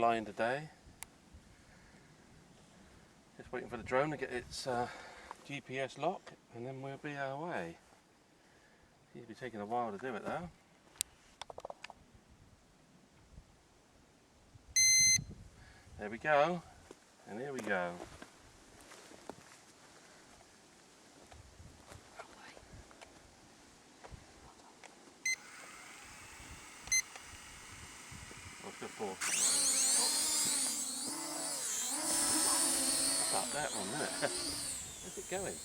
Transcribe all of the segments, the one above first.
flying today. Just waiting for the drone to get its GPS lock, and then we'll be our way. Seems to be taking a while to do it though. There we go, and here we go. What's good for? About that one, isn't it? Where's it going?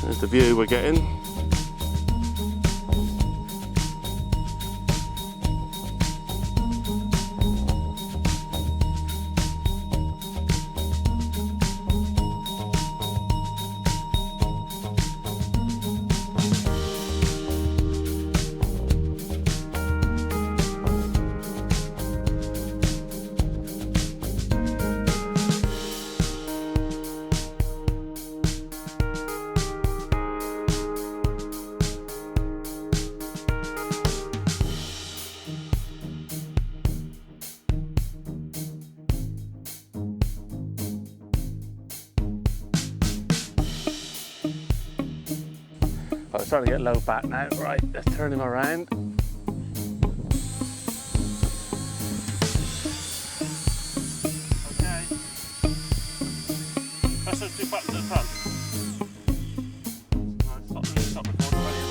There's the view we're getting. Oh, it's starting to get low back now. Right, let's turn him around. Okay. Press those two buttons at the front. Right, stop recording already.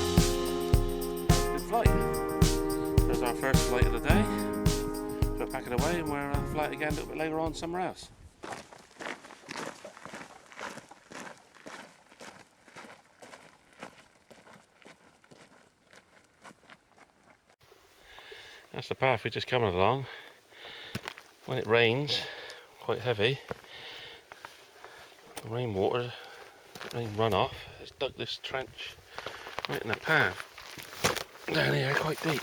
Good flight. There's our first flight of the day. So we're packing away and we're flight again a little bit later on somewhere else. That's the path we're just coming along. When it rains, quite heavy, the rain runoff has dug this trench right in the path. Down here, quite deep.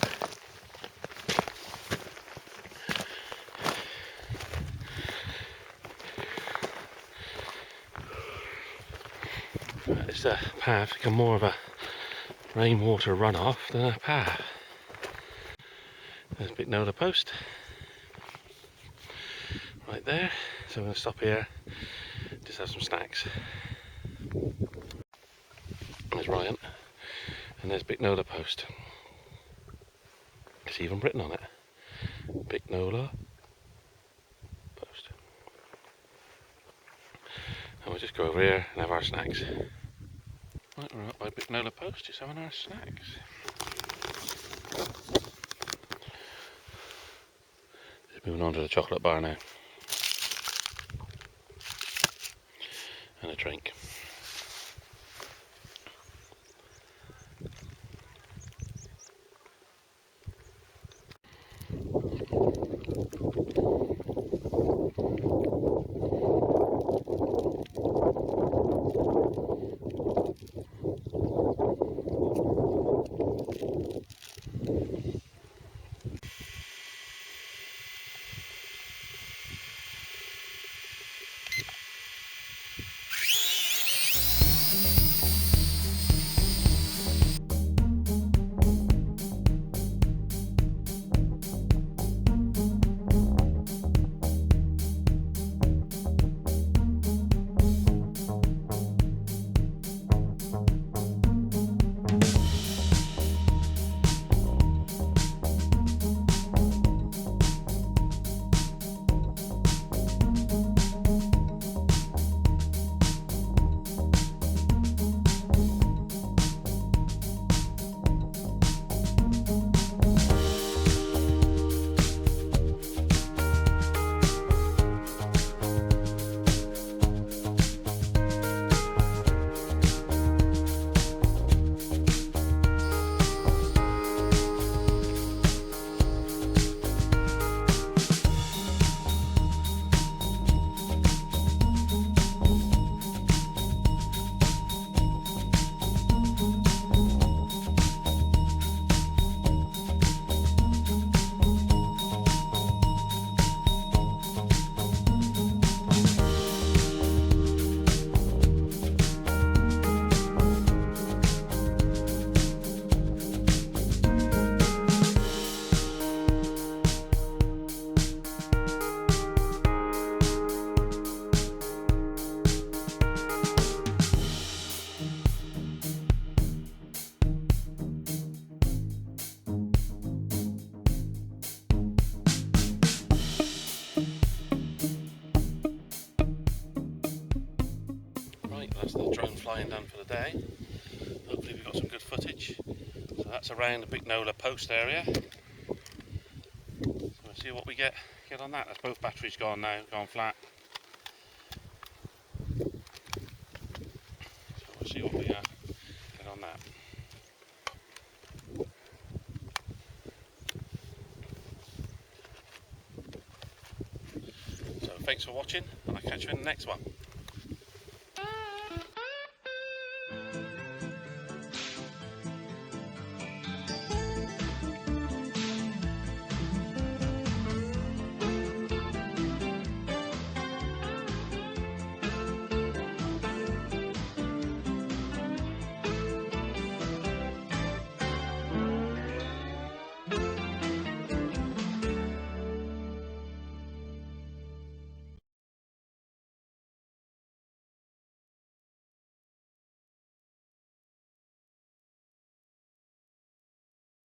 It's a path become more of a rainwater runoff than a path. There's a Bicknoller post right there, so I'm going to stop here, just have some snacks. There's Ryan, and there's Bicknoller post. There's even written on it, Bicknoller post. And we'll just go over here and have our snacks. Right, we're up by Bicknoller post, just having our snacks. Moving on to the chocolate bar now. And a drink. that's the drone flying done for the day. Hopefully we've got some good footage. So that's around the Bicknoller post area. So we'll see what we get on that. That's both batteries gone now, gone flat. So we'll see what we get on that. So thanks for watching, and I'll catch you in the next one.